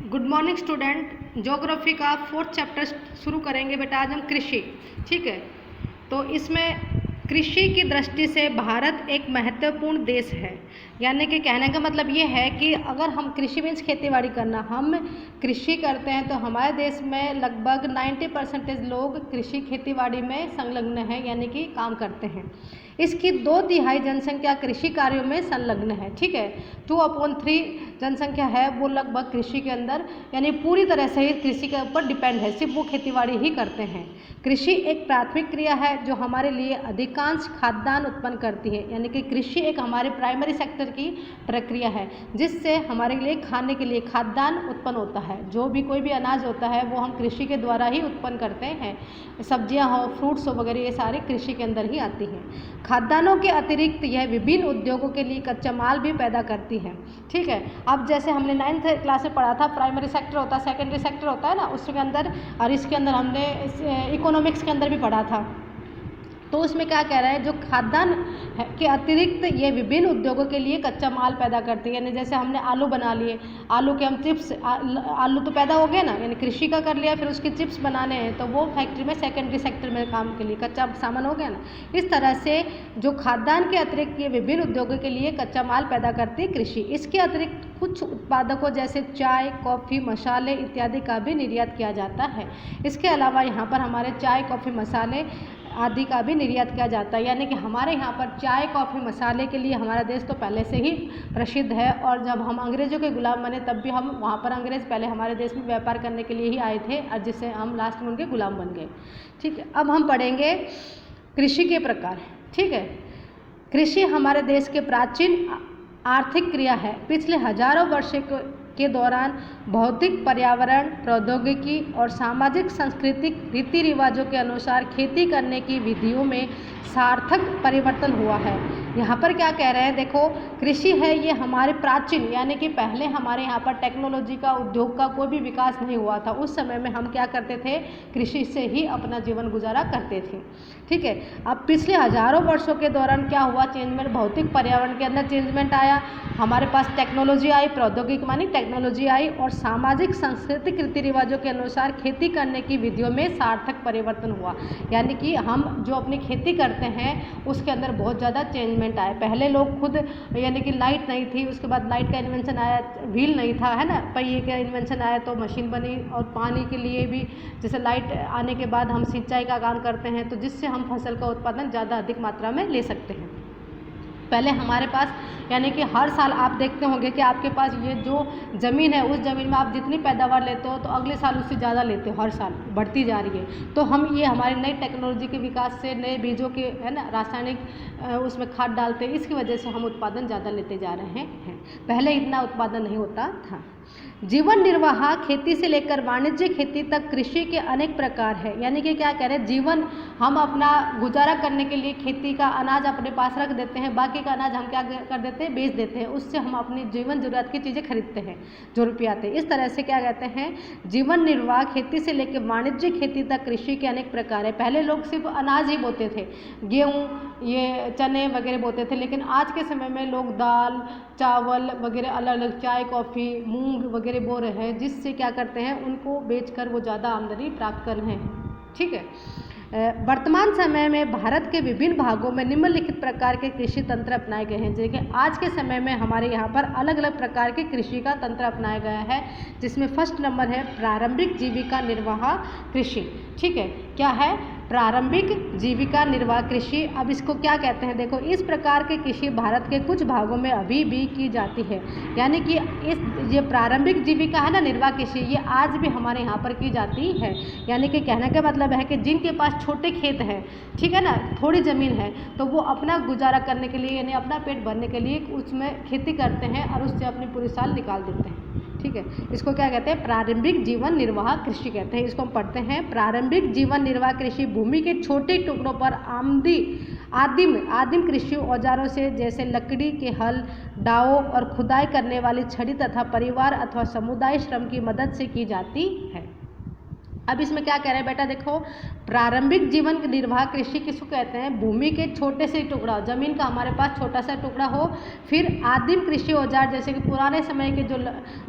Good morning student. Geography का 4th chapter शुरू करेंगे बेटा आज हम कृषि। ठीक है, तो इसमें कृषि की दृष्टि से भारत एक महत्वपूर्ण देश है। यानी कि कहने का मतलब ये है कि अगर हम कृषि मीन्स खेतीबाड़ी करना, हम कृषि करते हैं तो हमारे देश में लगभग 90% लोग कृषि खेतीबाड़ी में संलग्न हैं, यानी कि काम करते हैं। इसकी 2/3 जनसंख्या कृषि कार्यों में संलग्न है। ठीक है, 2/3 जनसंख्या है वो लगभग कृषि के अंदर, यानी पूरी तरह से ही कृषि के ऊपर डिपेंड है, सिर्फ वो खेतीबाड़ी ही करते हैं। कृषि एक प्राथमिक क्रिया है जो हमारे लिए अधिकांश खाद्यान्न उत्पन्न करती है। यानी कि कृषि एक हमारे प्राइमरी सेक्टर की प्रक्रिया है जिससे हमारे लिए खाने के लिए खाद्यान्न उत्पन्न होता है। जो भी कोई भी अनाज होता है वो हम कृषि के द्वारा ही उत्पन्न करते हैं। सब्जियां हो, फ्रूट्स हो वगैरह, ये सारे कृषि के अंदर ही आती हैं। खाद्यान्नों के अतिरिक्त यह विभिन्न उद्योगों के लिए कच्चा माल भी पैदा करती है। ठीक है, अब जैसे हमने 9th क्लास में पढ़ा था, प्राइमरी सेक्टर होता है, सेकेंडरी सेक्टर होता है ना, उसके अंदर, और इसके अंदर हमने इकोनॉमिक्स के अंदर भी पढ़ा था। तो उसमें क्या कह रहा है, जो खाद्यान्न के अतिरिक्त ये विभिन्न उद्योगों के लिए कच्चा माल पैदा करती है। यानी जैसे हमने आलू बना लिए, आलू के हम चिप्स, आलू तो पैदा हो गए ना, यानी कृषि का कर लिया, फिर उसके चिप्स बनाने हैं तो वो फैक्ट्री में सेकेंडरी सेक्टर में काम के लिए कच्चा सामान हो गया ना। इस तरह से जो खाद्यान्न के अतिरिक्त ये विभिन्न उद्योगों के लिए कच्चा माल पैदा करती है कृषि। इसके अतिरिक्त कुछ उत्पादकों जैसे चाय, कॉफ़ी, मसाले इत्यादि का भी निर्यात किया जाता है। इसके अलावा यहाँ पर हमारे चाय, कॉफ़ी, मसाले आदि का भी निर्यात किया जाता है। यानी कि हमारे यहाँ पर चाय, कॉफ़ी, मसाले के लिए हमारा देश तो पहले से ही प्रसिद्ध है, और जब हम अंग्रेज़ों के गुलाम बने तब भी हम वहाँ पर, अंग्रेज़ पहले हमारे देश में व्यापार करने के लिए ही आए थे, और जिससे हम लास्ट में उनके गुलाम बन गए। ठीक है, अब हम पढ़ेंगे कृषि के प्रकार। ठीक है, कृषि हमारे देश के प्राचीन आर्थिक क्रिया है। पिछले हजारों वर्ष के दौरान भौतिक, पर्यावरण, प्रौद्योगिकी और सामाजिक सांस्कृतिक रीति रिवाजों के अनुसार खेती करने की विधियों में सार्थक परिवर्तन हुआ है। यहाँ पर क्या कह रहे हैं, देखो, कृषि है ये हमारे प्राचीन, यानी कि पहले हमारे यहाँ पर टेक्नोलॉजी का, उद्योग का कोई भी विकास नहीं हुआ था। उस समय में हम क्या करते थे, कृषि से ही अपना जीवन गुजारा करते थे। ठीक है, अब पिछले हजारों वर्षों के दौरान क्या हुआ, चेंजमेंट, भौतिक, पर्यावरण के अंदर चेंजमेंट आया, हमारे पास टेक्नोलॉजी आई, प्रौद्योगिकी मानी टेक्नोलॉजी आई, और सामाजिक सांस्कृतिक रीति रिवाजों के अनुसार खेती करने की विधियों में सार्थक परिवर्तन हुआ। यानी कि हम जो अपनी खेती करते हैं उसके अंदर बहुत ज़्यादा चेंजमेंट आए। पहले लोग खुद, यानी कि लाइट नहीं थी, उसके बाद लाइट का इन्वेंशन आया, व्हील नहीं था, है ना, पहिए का इन्वेंशन आया तो मशीन बनी, और पानी के लिए भी जैसे लाइट आने के बाद हम सिंचाई का काम करते हैं, तो जिससे हम फसल का उत्पादन ज़्यादा अधिक मात्रा में ले सकते हैं। पहले हमारे पास, यानी कि हर साल आप देखते होंगे कि आपके पास ये जो ज़मीन है, उस ज़मीन में आप जितनी पैदावार लेते हो तो अगले साल उससे ज़्यादा लेते हो, हर साल बढ़ती जा रही है। तो हम ये हमारे नई टेक्नोलॉजी के विकास से, नए बीजों के, है ना, रासायनिक उसमें खाद डालते हैं, इसकी वजह से हम उत्पादन ज़्यादा लेते जा रहे हैं। पहले इतना उत्पादन नहीं होता था। जीवन निर्वाह खेती से लेकर वाणिज्य खेती तक कृषि के अनेक प्रकार है। यानी कि क्या कह रहे हैं, जीवन, हम अपना गुजारा करने के लिए खेती का अनाज अपने पास रख देते हैं, बाकी का अनाज हम क्या कर देते हैं, बेच देते हैं, उससे हम अपनी जीवन जरूरत की चीज़ें खरीदते हैं जो रुपये आते हैं। इस तरह से क्या कहते हैं, जीवन निर्वाह खेती से लेकर वाणिज्य खेती तक कृषि के अनेक प्रकार है। पहले लोग सिर्फ अनाज ही बोते थे, गेहूँ, ये चने वगैरह बोते थे, लेकिन आज के समय में लोग दाल, चावल वगैरह, अलग अलग चाय, कॉफ़ी, मूंग वगैरह बो रहे हैं, जिससे क्या करते हैं, उनको बेचकर वो ज़्यादा आमदनी प्राप्त कर रहे हैं। ठीक है, वर्तमान समय में भारत के विभिन्न भागों में निम्नलिखित प्रकार के कृषि तंत्र अपनाए गए हैं। जैसे आज के समय में हमारे यहाँ पर अलग अलग प्रकार के कृषि का तंत्र अपनाया गया है, जिसमें फर्स्ट नंबर है प्रारंभिक जीविका निर्वाह कृषि। ठीक है, क्या है, प्रारंभिक जीविका निर्वाह कृषि। अब इसको क्या कहते हैं, देखो, इस प्रकार की कृषि भारत के कुछ भागों में अभी भी की जाती है। यानी कि ये प्रारंभिक जीविका है ना, निर्वाह कृषि, ये आज भी हमारे यहाँ पर की जाती है। यानी कि कहने का मतलब है कि जिनके पास छोटे खेत हैं, ठीक है ना, थोड़ी ज़मीन है, तो वो अपना गुजारा करने के लिए, यानी अपना पेट भरने के लिए उसमें खेती करते हैं और उससे अपनी पूरी साल निकाल देते हैं। ठीक है, इसको क्या कहते हैं, प्रारंभिक जीवन निर्वाह कृषि कहते हैं। इसको हम पढ़ते हैं, प्रारंभिक जीवन निर्वाह कृषि भूमि के छोटे टुकड़ों पर आदिम कृषि औजारों से, जैसे लकड़ी के हल, दाव और खुदाई करने वाली छड़ी तथा परिवार अथवा समुदाय श्रम की मदद से की जाती है। अब इसमें क्या कह रहे हैं बेटा, देखो, प्रारंभिक जीवन निर्वाह कृषि किसको कहते हैं? भूमि के छोटे से टुकड़ा, जमीन का हमारे पास छोटा सा टुकड़ा हो। फिर आदिम कृषि औजार, जैसे कि पुराने समय के जो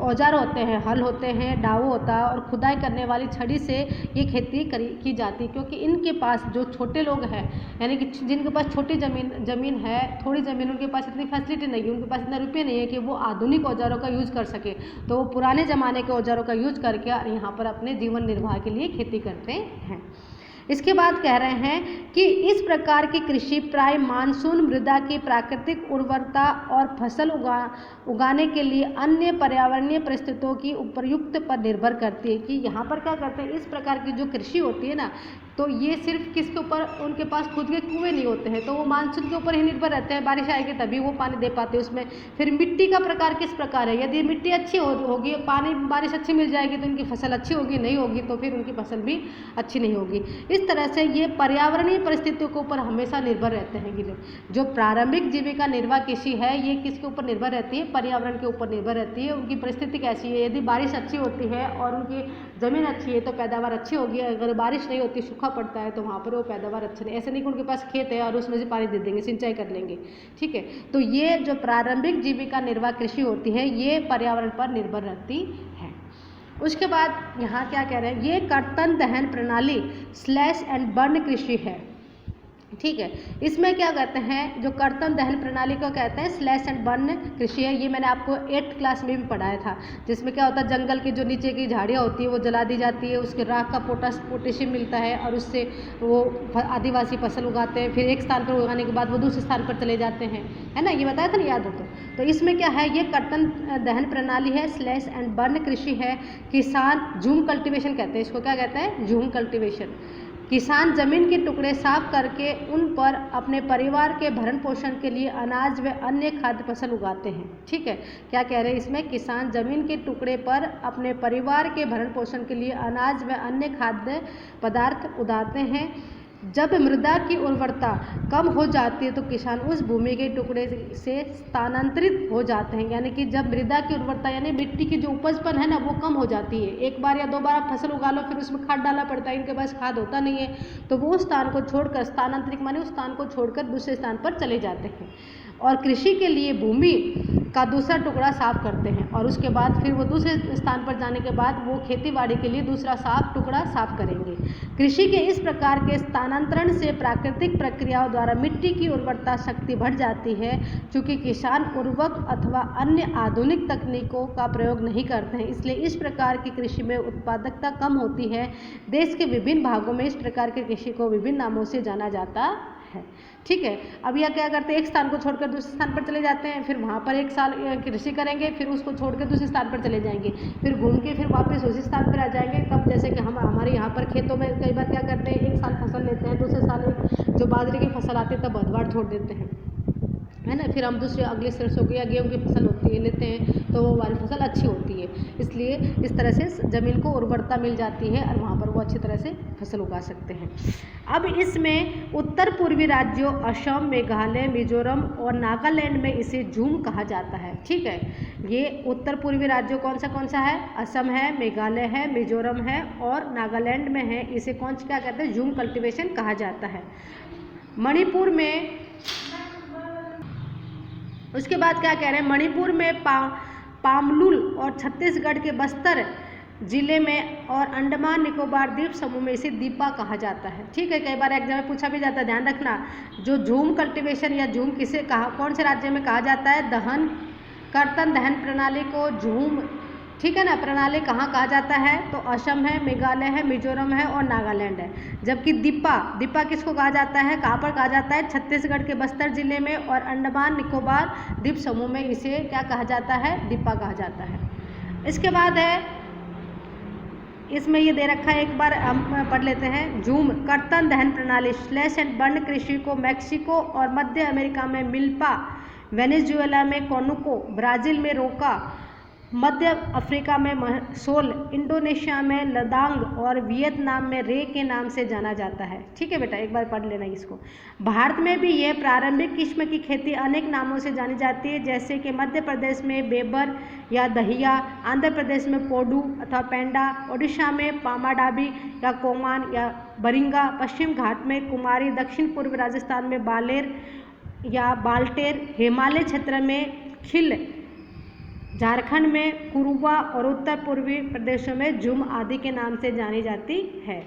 औजार होते हैं, हल होते हैं, डाऊ होता है और खुदाई करने वाली छड़ी से ये खेती की जाती, क्योंकि इनके पास जो छोटे लोग हैं, यानी कि जिनके पास छोटी ज़मीन है, थोड़ी ज़मीन, उनके पास इतनी फैसिलिटी नहीं है, उनके पास इतना रुपये नहीं है कि वो आधुनिक औजारों का यूज़ कर सके, तो वो पुराने ज़माने के औजारों का यूज करके यहाँ पर अपने जीवन निर्वाह के लिए खेती करते हैं। इसके बाद कह रहे हैं कि इस प्रकार की कृषि प्राय मानसून, मृदा की प्राकृतिक उर्वरता और फसल उगाने के लिए अन्य पर्यावरणीय परिस्थितियों की उपयुक्त पर निर्भर करती है। कि यहाँ पर क्या करते हैं, इस प्रकार की जो कृषि होती है ना, तो ये सिर्फ किसके ऊपर, उनके पास खुद के कुएं नहीं होते हैं, तो वो मानसून के ऊपर ही निर्भर रहते हैं, बारिश आएगी तभी वो पानी दे पाते हैं उसमें। फिर मिट्टी का प्रकार किस प्रकार है, यदि मिट्टी अच्छी होगी, पानी बारिश अच्छी मिल जाएगी तो उनकी फसल अच्छी होगी, नहीं होगी तो फिर उनकी फसल भी अच्छी नहीं होगी। इस तरह से ये पर्यावरणीय परिस्थितियों के ऊपर हमेशा निर्भर रहते हैं। जो प्रारंभिक जीविका निर्वाह कृषि है ये किसके ऊपर निर्भर रहती है? पर्यावरण के ऊपर निर्भर रहती है। उनकी परिस्थिति कैसी है, यदि बारिश अच्छी होती है और उनकी ज़मीन अच्छी है तो पैदावार अच्छी होगी, अगर बारिश नहीं होती, सूखा पड़ता है, तो वहाँ पर वो पैदावार अच्छी नहीं। ऐसे नहीं कि उनके पास खेत है और उसमें से पानी दे देंगे, सिंचाई कर लेंगे, ठीक है। तो ये जो प्रारंभिक जीविका निर्वाह कृषि होती है ये पर्यावरण पर निर्भर रहती है। उसके बाद यहाँ क्या कह रहे हैं, ये कर्तन दहन प्रणाली स्लैश एंड बर्न कृषि है, ठीक है। इसमें क्या कहते हैं, जो कर्तन दहन प्रणाली को कहते हैं स्लैश एंड बर्न कृषि है। ये मैंने आपको 8th क्लास में भी पढ़ाया था, जिसमें क्या होता है, जंगल की जो नीचे की झाड़ियाँ होती है वो जला दी जाती है, उसके राख का पोटेशियम मिलता है और उससे वो आदिवासी फसल उगाते हैं, फिर एक स्थान पर उगाने के बाद वो दूसरे स्थान पर चले जाते हैं, है ना, ये बताया था ना, याद हो तो इसमें क्या है, ये कर्तन दहन प्रणाली है, स्लैश एंड बर्न कृषि है। किसान झूम कल्टीवेशन कहते हैं इसको, क्या कहते हैं, झूम कल्टीवेशन। किसान जमीन के टुकड़े साफ करके उन पर अपने परिवार के भरण पोषण के लिए अनाज व अन्य खाद्य फसल उगाते हैं, ठीक है। क्या कह रहे हैं इसमें, किसान जमीन के टुकड़े पर अपने परिवार के भरण पोषण के लिए अनाज व अन्य खाद्य पदार्थ उगाते हैं। जब मृदा की उर्वरता कम हो जाती है तो किसान उस भूमि के टुकड़े से स्थानांतरित हो जाते हैं, यानी कि जब मृदा की उर्वरता यानी मिट्टी की जो उपजपन है ना वो कम हो जाती है, एक बार या 2 बार आप फसल उगा लो फिर उसमें खाद डालना पड़ता है, इनके पास खाद होता नहीं है, तो वो स्थान को छोड़कर, स्थानांतरित माने उस स्थान को छोड़कर दूसरे स्थान पर चले जाते हैं और कृषि के लिए भूमि का दूसरा टुकड़ा साफ करते हैं और उसके बाद फिर वो दूसरे स्थान पर जाने के बाद वो खेतीबाड़ी के लिए दूसरा टुकड़ा साफ करेंगे। कृषि के इस प्रकार के स्थानांतरण से प्राकृतिक प्रक्रियाओं द्वारा मिट्टी की उर्वरता शक्ति बढ़ जाती है। चूँकि किसान उर्वरक अथवा अन्य आधुनिक तकनीकों का प्रयोग नहीं करते हैं, इसलिए इस प्रकार की कृषि में उत्पादकता कम होती है। देश के विभिन्न भागों में इस प्रकार की कृषि को विभिन्न नामों से जाना जाता है, ठीक है। अब यह क्या करते हैं, एक स्थान को छोड़कर दूसरे स्थान पर चले जाते हैं, फिर वहाँ पर 1 साल कृषि करेंगे, फिर उसको छोड़कर दूसरे स्थान पर चले जाएंगे, फिर घूम के फिर वापस उसी स्थान पर आ जाएंगे। तब जैसे कि हमारे यहाँ पर खेतों में कई बार क्या करते हैं, 1 साल फसल लेते हैं, दूसरे साल जो बाजरे की फसल आती है तब अधवाड़ छोड़ देते हैं, है ना, फिर हम दूसरे अगले सरसों की या गेहूँ की फसल होती है लेते हैं तो वो हमारी फसल अच्छी होती है। इसलिए इस तरह से ज़मीन को उर्वरता मिल जाती है और वहाँ पर वो अच्छी तरह से फसल उगा सकते हैं। अब इसमें उत्तर पूर्वी राज्यों असम, मेघालय, मिजोरम और नागालैंड में इसे झूम कहा जाता है, ठीक है। ये उत्तर पूर्वी राज्यों कौन सा है, असम है, मेघालय है, मिजोरम है और नागालैंड में है, इसे क्या कहते हैं, झूम कल्टीवेशन कहा जाता है। मणिपुर में, उसके बाद क्या कह रहे हैं, मणिपुर में पामलुल और छत्तीसगढ़ के बस्तर जिले में और अंडमान निकोबार द्वीप समूह में इसे दीपा कहा जाता है, ठीक है। कई बार एग्जाम में पूछा भी जाता है, ध्यान रखना। जो झूम कल्टीवेशन या झूम किसे कौन से राज्य में कहा जाता है, कर्तन दहन प्रणाली को झूम, ठीक है ना, प्रणाली कहाँ कहा जाता है, तो असम है, मेघालय है, मिजोरम है और नागालैंड है। जबकि दीपा किसको कहा जाता है, कहाँ पर कहा जाता है, छत्तीसगढ़ के बस्तर जिले में और अंडमान निकोबार द्वीप समूह में इसे क्या कहा जाता है, दीपा कहा जाता है। इसके बाद है, इसमें ये दे रखा है, एक बार हम पढ़ लेते हैं। झूम कर्तन दहन प्रणाली स्लैश एंड बर्न कृषि को मैक्सिको और मध्य अमेरिका में मिल्पा, वेनेजुएला में कोनुको, ब्राज़ील में रोका, मध्य अफ्रीका में सोल, इंडोनेशिया में लदांग और वियतनाम में रे के नाम से जाना जाता है। ठीक है बेटा, एक बार पढ़ लेना इसको। भारत में भी यह प्रारंभिक किस्म की खेती अनेक नामों से जानी जाती है, जैसे कि मध्य प्रदेश में बेबर या दहिया, आंध्र प्रदेश में पोडू अथवा पेंडा, ओडिशा में पामाडाबी या कोमान या बरिंगा, पश्चिम घाट में कुमारी, दक्षिण पूर्व राजस्थान में बालेर या बाल्टेर, हिमालय क्षेत्र में खिल, झारखंड में कुरुबा और उत्तर पूर्वी प्रदेशों में झुम आदि के नाम से जानी जाती है।